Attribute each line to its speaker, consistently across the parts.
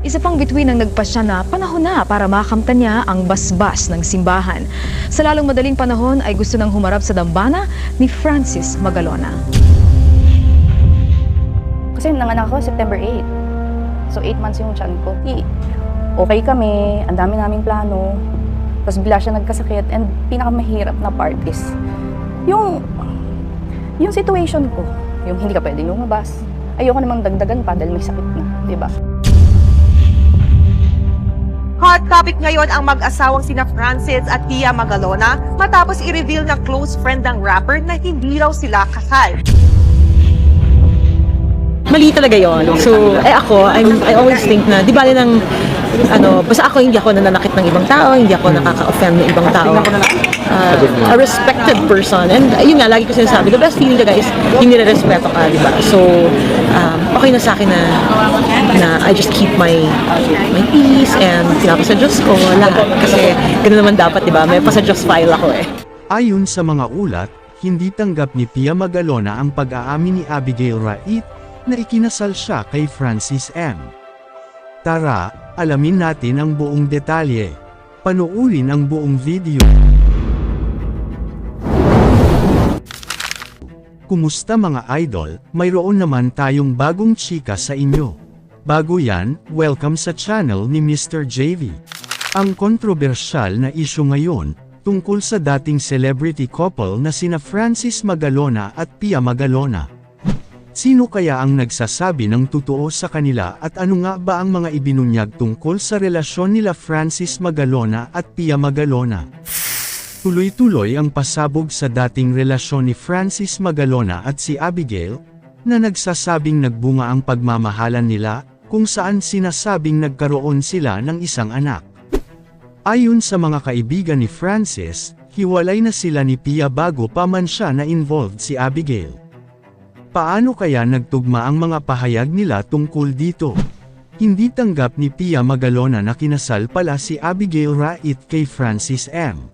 Speaker 1: Isa pang bituin ang nagpasya na panahon na para makamtan niya ang basbas ng simbahan. Sa lalong madaling panahon ay gusto nang humarap sa dambana ni Francis Magalona.
Speaker 2: Kasi nanganak ako September 8. So 8 months yung tiyan ko. Okay kami, ang dami naming plano. Tapos bigla siya nagkasakit and pinakamahirap na part is yung situation ko. Yung hindi ka pwedeng lumabas. Ayoko namang dagdagan pa dahil may sakit na, di ba?
Speaker 3: Hot topic ngayon ang mag-asawang sina Francis at Pia Magalona matapos i-reveal ng close friend ng rapper na hindi raw sila kasal.
Speaker 4: Mali talaga yon. So, ako, I always think na, di ba lang, basta ako hindi ako nananakit ng ibang tao, hindi ako nakaka-offend ng ibang tao. A respected person. And yun nga, lagi ko sinasabi, the best feeling talaga is hindi na-respeto ka, di ba? So, okay na sa akin na I just keep my peace and tinapos sa Diyos ko, lahat. Kasi ganoon naman dapat, di ba? May pa sa Diyos file ako eh.
Speaker 5: Ayon sa mga ulat, hindi tanggap ni Pia Magalona ang pag-aamin ni Abigail Rait na ikinasal siya kay Francis M. Tara, alamin natin ang buong detalye. Panoorin ang buong video. Kumusta mga idol? Mayroon naman tayong bagong chika sa inyo. Bago yan, welcome sa channel ni Mr. JV. Ang kontrobersyal na isyu ngayon, tungkol sa dating celebrity couple na sina Francis Magalona at Pia Magalona. Sino kaya ang nagsasabi ng totoo sa kanila at ano nga ba ang mga ibinunyag tungkol sa relasyon nila Francis Magalona at Pia Magalona? Tuloy-tuloy ang pasabog sa dating relasyon ni Francis Magalona at si Abigail, na nagsasabing nagbunga ang pagmamahalan nila, kung saan sinasabing nagkaroon sila ng isang anak. Ayon sa mga kaibigan ni Francis, hiwalay na sila ni Pia bago pa man siya na involved si Abigail. Paano kaya nagtugma ang mga pahayag nila tungkol dito? Hindi tanggap ni Pia Magalona na kinasal pala si Abigail Rait kay Francis M.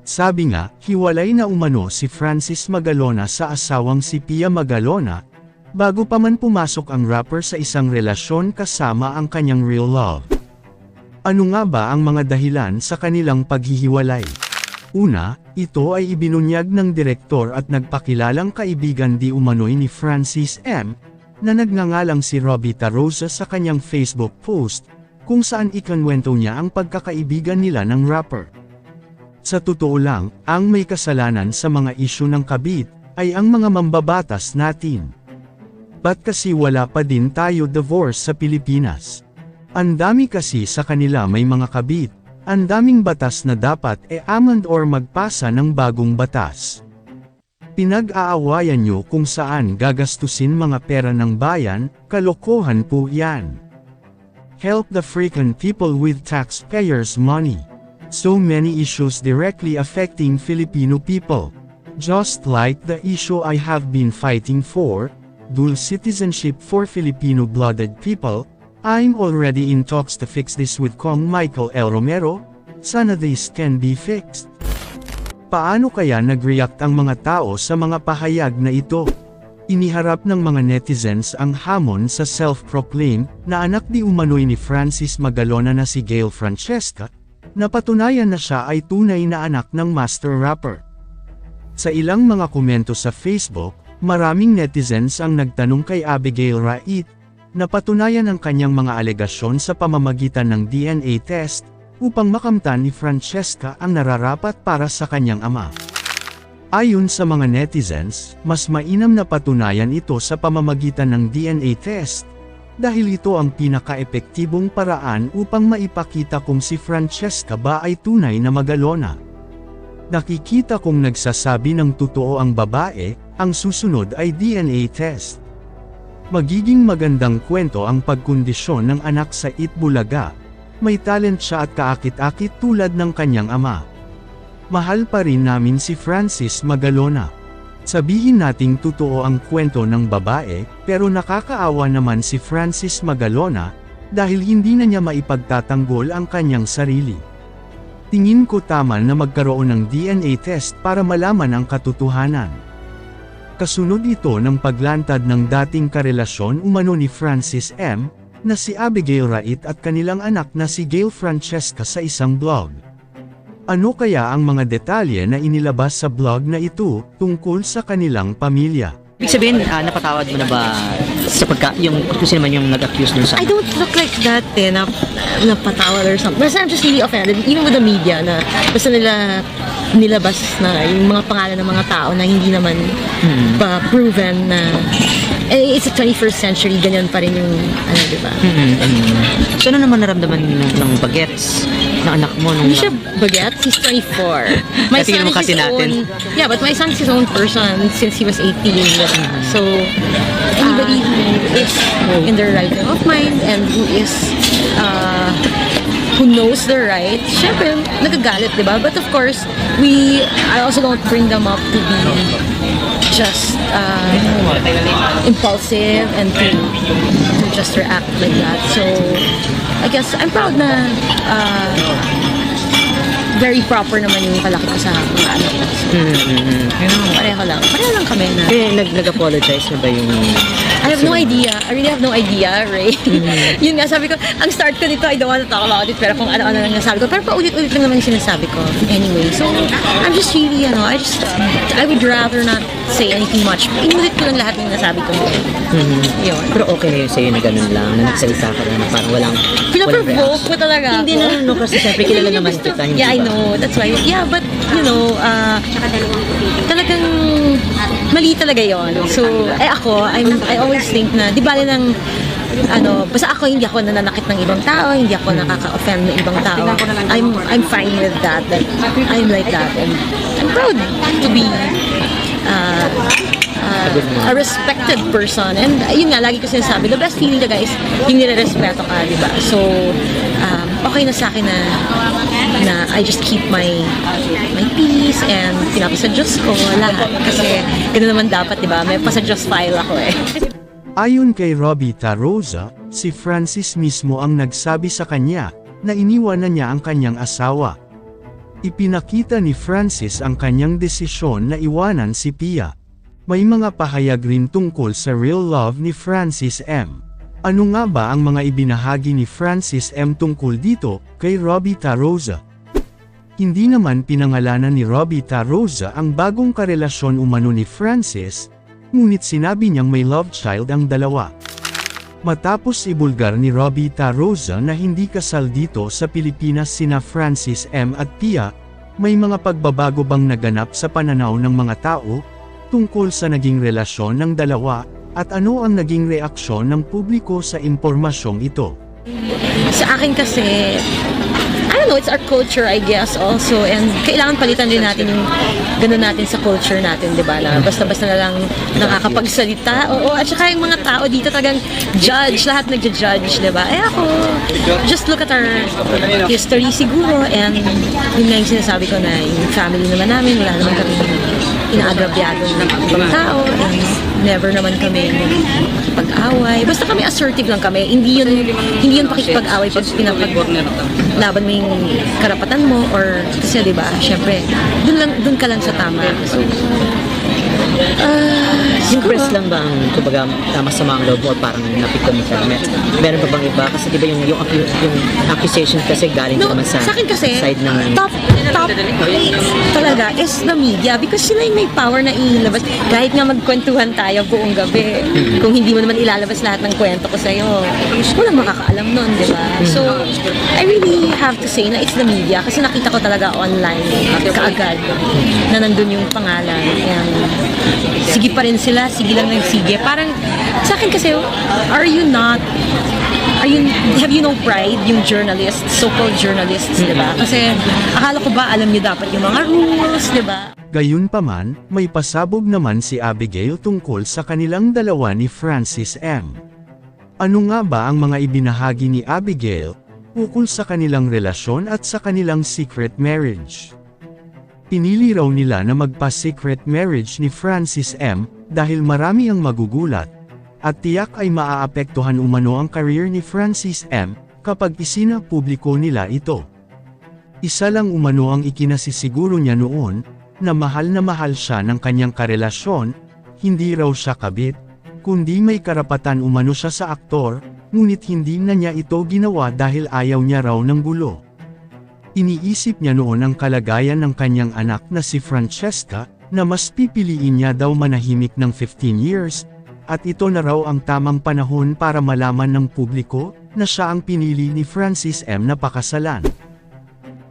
Speaker 5: Sabi nga, hiwalay na umano si Francis Magalona sa asawang si Pia Magalona, bago pa man pumasok ang rapper sa isang relasyon kasama ang kanyang real love. Ano nga ba ang mga dahilan sa kanilang paghihiwalay? Una, ito ay ibinunyag ng direktor at nagpakilalang kaibigan di umano'y ni Francis M., na nagngangalang si Robbie Tarosa sa kanyang Facebook post, kung saan ikinwento niya ang pagkakaibigan nila ng rapper. Sa totoo lang, ang may kasalanan sa mga isyu ng kabit, ay ang mga mambabatas natin. Ba't kasi wala pa din tayo divorce sa Pilipinas? Ang dami kasi sa kanila may mga kabit. Ang daming batas na dapat amend or magpasa ng bagong batas. Pinag-aawayan nyo kung saan gagastusin mga pera ng bayan, kalokohan po yan. Help the freaking people with taxpayers' money. So many issues directly affecting Filipino people. Just like the issue I have been fighting for, dual citizenship for Filipino-blooded people. I'm already in talks to fix this with Kong Michael L. Romero. Sana this can be fixed. Paano kaya nag-react ang mga tao sa mga pahayag na ito? Iniharap ng mga netizens ang hamon sa self-proclaimed na anak di umano'y ni Francis Magalona na si Gail Francesca, na patunayan na siya ay tunay na anak ng master rapper. Sa ilang mga komento sa Facebook, maraming netizens ang nagtanong kay Abigail Rait, na patunayan ang kanyang mga alegasyon sa pamamagitan ng DNA test, upang makamtan ni Francesca ang nararapat para sa kanyang ama. Ayon sa mga netizens, mas mainam na patunayan ito sa pamamagitan ng DNA test, dahil ito ang pinaka-epektibong paraan upang maipakita kung si Francesca ba ay tunay na Magalona. Nakikita kong nagsasabi ng totoo ang babae, ang susunod ay DNA test. Magiging magandang kwento ang pagkondisyon ng anak sa Itbulaga. May talent siya at kaakit-akit tulad ng kanyang ama. Mahal pa rin namin si Francis Magalona. Sabihin nating totoo ang kwento ng babae, pero nakakaawa naman si Francis Magalona, dahil hindi na niya maipagtatanggol ang kanyang sarili. Tingin ko tama na magkaroon ng DNA test para malaman ang katotohanan. Kasunod ito ng paglantad ng dating karelasyon umano ni Francis M., na si Abigail Rait at kanilang anak na si Gail Francesca sa isang blog. Ano kaya ang mga detalye na inilabas sa blog na ito tungkol sa kanilang pamilya?
Speaker 6: Ibig sabihin, napatawad mo na ba sa yung kung sino man yung nag-accuse dun sa...
Speaker 4: I don't look like that na napatawad or something. Basta I'm just really offended, even with the media, na basta nila nilabas na yung mga pangalan ng mga tao na hindi naman pa proven na it's a 21st century, ganyan pa rin yung ano, di ba?
Speaker 6: So ano naman naramdaman ng bagets na anak mo nung...
Speaker 4: Hindi siya bagets, he's 24. My
Speaker 6: Kasi
Speaker 4: son
Speaker 6: naman
Speaker 4: is
Speaker 6: kasi
Speaker 4: his
Speaker 6: natin.
Speaker 4: own, yeah, but my son is his own person since he was 18. So, anybody who is in their right frame of mind and who knows their rights, syempre, nagagalit, di ba? But of course, I also don't bring them up to be just impulsive and to just react like that. So, I guess I'm proud na very proper naman yung palaki ko sa mga anak ko. So, pareho lang kami na.
Speaker 6: Nag-apologize na ba yung...
Speaker 4: I have no idea. I really have no idea, Ray. Yun nga, sabi ko, ang start ko nito, I don't want to talk about it, pero kung ano-ano lang nasabi ko. Pero paulit-ulit lang naman yung sinasabi ko. Anyway, so, I'm just really, I would rather not say anything much. Inulit ko lang lahat ng nasabi ko. Yun.
Speaker 6: Pero okay na yun sa'yo na ganun lang, na nagsalita ka na parang walang
Speaker 4: Pinaprovoke ko talaga
Speaker 6: Hindi
Speaker 4: ako.
Speaker 6: na, kasi syempre kilala naman kita. Hindi
Speaker 4: Yeah, I
Speaker 6: ba?
Speaker 4: know. That's why. Yeah, but, talagang mali talaga yon. So, ako, I always think na, di bale ng, basta hindi ako nananakit ng ibang tao, hindi ako nakaka-offend ng ibang tao. I'm fine with that. I'm like that. And I'm proud to be a respected person. And yun nga, lagi ko sinasabi, the best feeling talaga is yung nire-respeto ka, di ba? So, okay na sa akin na I just keep my peace and pinapasa Diyos ko lahat. Kasi gano'n naman dapat, di ba? May pasa Diyos file ako eh.
Speaker 5: Ayon kay Robbie Tarosa, si Francis mismo ang nagsabi sa kanya na iniwan na niya ang kanyang asawa. Ipinakita ni Francis ang kanyang desisyon na iwanan si Pia. May mga pahayag rin tungkol sa real love ni Francis M. Ano nga ba ang mga ibinahagi ni Francis M tungkol dito kay Robbie Tarosa? Hindi naman pinangalanan ni Robbie Tarosa ang bagong karelasyon umano ni Francis, ngunit sinabi niyang may love child ang dalawa. Matapos ibulgar ni Robbie Tarosa na hindi kasal dito sa Pilipinas sina Francis M at Pia, may mga pagbabago bang naganap sa pananaw ng mga tao tungkol sa naging relasyon ng dalawa, at ano ang naging reaksyon ng publiko sa impormasyong ito?
Speaker 4: Sa akin kasi, I don't know, it's our culture I guess also, and kailangan palitan din natin yung gano'n natin sa culture natin, di ba? Na basta-basta na lang nakakapagsalita. Oo, at saka yung mga tao dito talagang judge, lahat nagja-judge, di ba? Ako, just look at our history siguro, and yun nga yung sinasabi ko na yung family naman namin, wala naman kami inaagrabyado ng ibang tao, and never naman kami pag-away. Basta kami assertive lang kami. Hindi yun pakikipag-away pag pinapaglaban mo yung karapatan mo, or kasi 'di ba? Syempre, dun ka lang sa tama. So,
Speaker 6: Impress lang ba ang kumbaga masama ang loob mo, or parang napikon mo siya? Meron pa bang iba? Kasi di ba yung accusation kasi galing
Speaker 4: no,
Speaker 6: naman sa
Speaker 4: akin kasi,
Speaker 6: side ng...
Speaker 4: top talaga is the media, because sila yung may power na ilabas. Kahit nga magkwentuhan tayo buong gabi, kung hindi mo naman ilalabas lahat ng kwento ko sa'yo, walang makakaalam nun, di ba? So, I really have to say na it's the media, kasi nakita ko talaga online kaagad na nandun yung pangalan. And sige pa rin sila, sige lang ng sige. Parang sa akin kasi, have you no pride, yung journalists, so-called journalists, di ba? Kasi akala ko ba alam niyo dapat yung mga rules, di ba?
Speaker 5: Gayunpaman, may pasabog naman si Abigail tungkol sa kanilang dalawa ni Francis M. Ano nga ba ang mga ibinahagi ni Abigail ukol sa kanilang relasyon at sa kanilang secret marriage? Pinili raw nila na magpa-secret marriage ni Francis M. dahil marami ang magugulat, at tiyak ay maaapektuhan umano ang career ni Francis M. kapag isinapubliko nila ito. Isa lang umano ang ikinasisiguro niya noon, na mahal siya ng kanyang karelasyon, hindi raw siya kabit, kundi may karapatan umano siya sa aktor, ngunit hindi na niya ito ginawa dahil ayaw niya raw ng gulo. Iniisip niya noon ang kalagayan ng kanyang anak na si Francesca, na mas pipiliin niya daw manahimik ng 15 years, at ito na raw ang tamang panahon para malaman ng publiko na siya ang pinili ni Francis M. na pakasalan.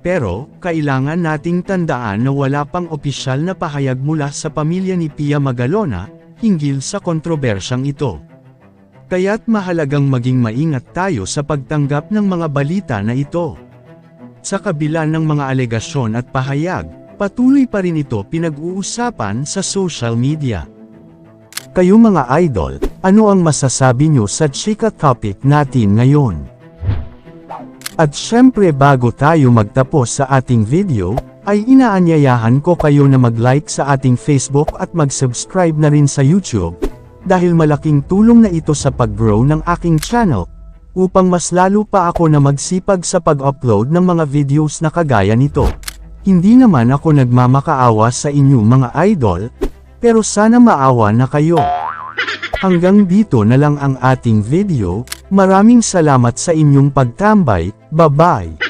Speaker 5: Pero, kailangan nating tandaan na wala pang opisyal na pahayag mula sa pamilya ni Pia Magalona hinggil sa kontrobersyang ito. Kaya't mahalagang maging maingat tayo sa pagtanggap ng mga balita na ito. Sa kabila ng mga alegasyon at pahayag, patuloy pa rin ito pinag-uusapan sa social media. Kayo mga idol, ano ang masasabi nyo sa chika topic natin ngayon? At syempre bago tayo magtapos sa ating video, ay inaanyayahan ko kayo na mag-like sa ating Facebook at mag-subscribe na rin sa YouTube, dahil malaking tulong na ito sa pag-grow ng aking channel, upang mas lalo pa ako na magsipag sa pag-upload ng mga videos na kagaya nito. Hindi naman ako nagmamakaawa sa inyo mga idol, pero sana maawa na kayo. Hanggang dito na lang ang ating video, maraming salamat sa inyong pagtambay, bye-bye!